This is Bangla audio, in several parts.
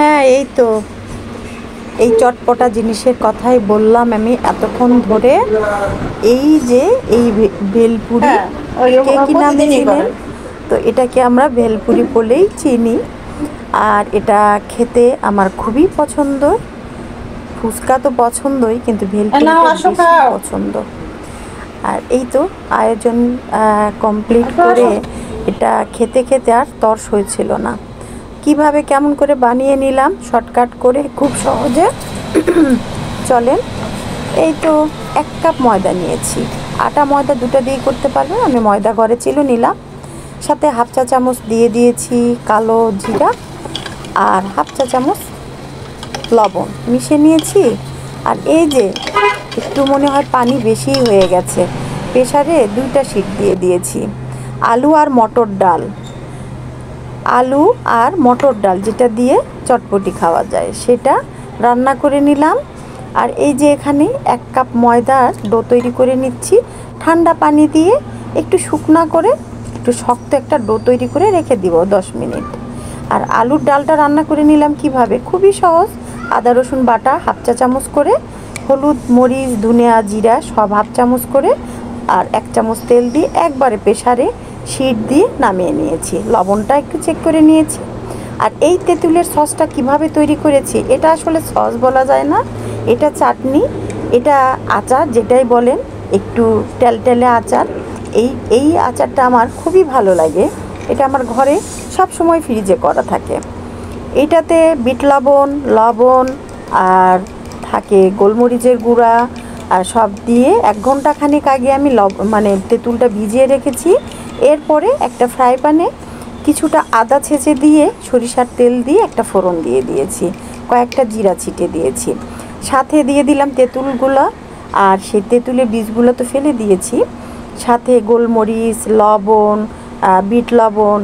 হ্যাঁ, এই তো এই চটপটা জিনিসের কথাই বললাম আমি এতক্ষণ ধরে। এই যে এই ভেলপুরি, কে কি নামে চিনেন? তো এটাকে আমরা ভেলপুরি বলেই চিনি। আর এটা খেতে আমার খুবই পছন্দ। ফুচকা তো পছন্দই, কিন্তু ভেলপুরিটা বেশি পছন্দ। আর এই তো আয়োজন কমপ্লিট করে এটা খেতে খেতে আর তর্স হয়েছিল না। কিভাবে কেমন করে বানিয়ে নিলাম শর্টকাট করে, খুব সহজে। চলেন। এই তো 1 কাপ ময়দা নিয়েছি। আটা ময়দা দুটো দিয়ে করতে পারবেন, আমি ময়দা ঘরে ছিল নিলাম। সাথে 1/2 চা চামচ দিয়ে দিয়েছি কালো জিরা, আর 1/2 চা চামচ লবণ মিশিয়ে নিয়েছি। আর এই যে একটু মনে হয় পানি বেশি হয়ে গেছে, প্রেসারে 2টা সিট দিয়ে দিয়েছি। আলু আর মটর ডাল যেটা দিয়ে চটপটি খাওয়া যায় সেটা রান্না করে নিলাম। আর এই যে এখানে 1 কাপ ময়দার ডো তৈরি করে নিচ্ছি ঠান্ডা পানি দিয়ে, একটু শুকনা করে, একটু শক্ত একটা ডো তৈরি করে রেখে দিব 10 মিনিট। আর আলুর ডালটা রান্না করে নিলাম কিভাবে, খুবই সহজ। আদা রসুন বাটা 1/2 চা চামচ করে, হলুদ মরিচ ধনিয়া জিরা সব 1/2 চামচ করে, আর 1 চামচ তেল দিয়ে একবারে প্রেসারে শিট দিয়ে নামিয়ে নিয়েছি। লবণটা একটু চেক করে নিয়েছি। আর এই তেঁতুলের সসটা কিভাবে তৈরি করেছি, এটা আসলে সস বলা যায় না, এটা চাটনি, এটা আচার যেটাই বলেন, একটু টেলটেলে আচার। এই আচারটা আমার খুবই ভালো লাগে। এটা আমার ঘরে সব সময় ফ্রিজে করা থাকে। এটাতে বিট লবণ আর থাকে গোলমরিচের গুঁড়া, আর সব দিয়ে 1 ঘন্টা খানিক আগে আমি তেঁতুলটা ভিজিয়ে রেখেছি। এরপরে একটা ফ্রাই প্যানে কিছুটা আদা ছেঁচে দিয়ে সরিষার তেল দিয়ে একটা ফোড়ন দিয়ে দিয়েছি, কয়েকটা জিরা ছিটে দিয়েছি। সাথে দিয়ে দিলাম তেঁতুলগুলো, আর সেই তেঁতুলের বীজগুলো তো ফেলে দিয়েছি। সাথে গোলমরিচ লবণ, বিট লবণ,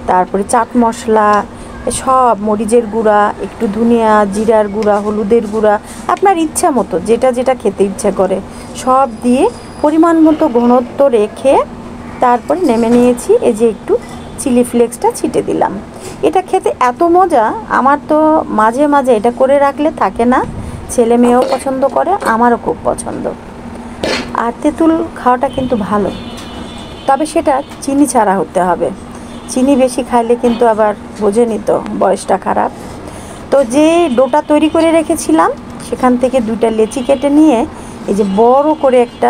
তারপরে চাট মশলা, সব মরিচের গুঁড়া, একটু ধনিয়া জিরার গুঁড়া, হলুদের গুঁড়া, আপনার ইচ্ছা মতো যেটা যেটা খেতে ইচ্ছা করে সব দিয়ে পরিমাণ মতো ঘনত্ব রেখে তারপরে নেমে নিয়েছি। এই যে একটু চিলি ফ্লেক্সটা ছিটে দিলাম। এটা খেতে এত মজা, আমার তো মাঝে মাঝে এটা করে রাখলে থাকে না, ছেলে মেয়েও পছন্দ করে, আমারও খুব পছন্দ। আর তেঁতুল খাওয়াটা কিন্তু ভালো, তবে সেটা চিনি ছাড়া হতে হবে। চিনি বেশি খাইলে কিন্তু আবার বোঝেনি তো, বয়সটা খারাপ। তো যে ডোটা তৈরি করে রেখেছিলাম সেখান থেকে 2টা লেচি কেটে নিয়ে এই যে বড় করে একটা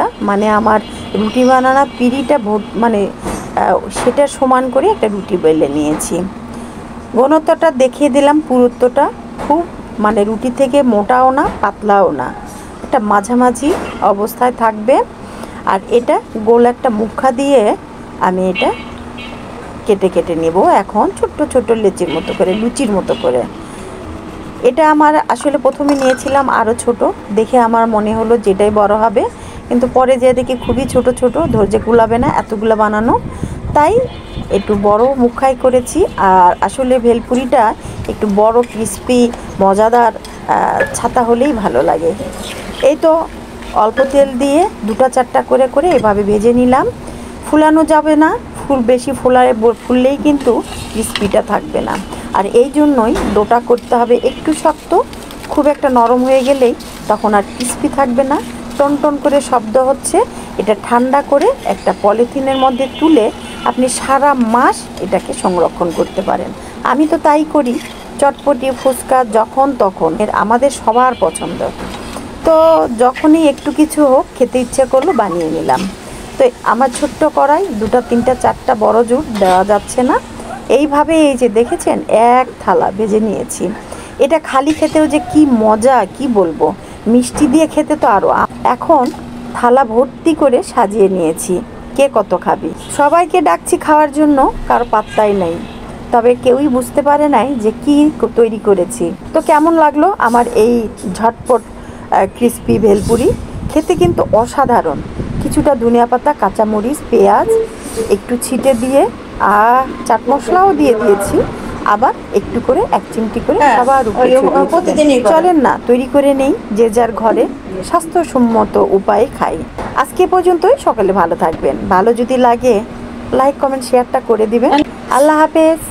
আমার রুটি বানানো পিঁড়িটা সেটা সমান করে একটা রুটি বেলে নিয়েছি। ঘনত্বটা দেখিয়ে দিলাম, পুরুত্বটা খুব রুটি থেকে মোটাও না পাতলাও না, একটা মাঝামাঝি অবস্থায় থাকবে। আর এটা গোল একটা মুখা দিয়ে আমি এটা কেটে কেটে নেব এখন ছোট্ট ছোট্ট লেচির মতো করে, লুচির মতো করে। এটা আমার আসলে প্রথমে নিয়েছিলাম আরও ছোট, দেখে আমার মনে হলো যেটাই বড় হবে, কিন্তু পরে যে দেখি খুবই ছোট ছোট, ধৈর্য কুলাবে না এতগুলো বানানো, তাই একটু বড় মুখাই করেছি। আর আসলে ভেলপুরিটা একটু বড় ক্রিস্পি মজাদার ছাতা হলেই ভালো লাগে। এই তো অল্প তেল দিয়ে 2টা 4টা করে করে এভাবে ভেজে নিলাম। ফুলানো যাবে না, বেশি ফুললেই কিন্তু ক্রিস্পিটা থাকবে না। আর এই জন্যই ডোটা করতে হবে একটু শক্ত, খুব একটা নরম হয়ে গেলেই তখন আর ক্রিস্পি থাকবে না, টন টন করে শব্দ হচ্ছে। এটা ঠান্ডা করে একটা পলিথিনের মধ্যে তুলে আপনি সারা মাস এটাকে সংরক্ষণ করতে পারেন। আমি তো তাই করি, চটপটি ফুচকা যখন তখন আমাদের সবার পছন্দ। তো যখনই একটু কিছু হোক খেতে ইচ্ছে করলো বানিয়ে নিলাম। তো আমার ছোট্ট কড়াই 2টা 3টা 4টা বড় জুট দেওয়া যাচ্ছে না, এইভাবে এই যে দেখেছেন 1 থালা ভেজে নিয়েছি। এটা খালি খেতেও যে কি মজা কি বলবো, মিষ্টি দিয়ে খেতে তো আরও। এখন থালা ভর্তি করে সাজিয়ে নিয়েছি, কে কত খাবি, সবাইকে ডাকছি খাওয়ার জন্য, কারো পাত্তাই নেই। তবে কেউই বুঝতে পারে নাই যে কি তৈরি করেছি। তো কেমন লাগলো আমার এই ঝটপট ক্রিস্পি ভেলপুরি, খেতে কিন্তু অসাধারণ। কিছুটা ধনিয়া পাতা কাঁচামরিচ পেঁয়াজ একটু ছিটে দিয়ে আর চাট মশলাও দিয়ে দিয়েছি, আবার একটু করে 1 চিমটি করে সবার উপরে ছড়িয়ে। চলেন না তৈরি করে নেই, যে যার ঘরে স্বাস্থ্যসম্মত উপায়ে খাই। আজকে পর্যন্তই, সকালে ভালো থাকবেন। ভালো যদি লাগে লাইক কমেন্ট শেয়ারটা করে দিবেন। আল্লাহ হাফেজ।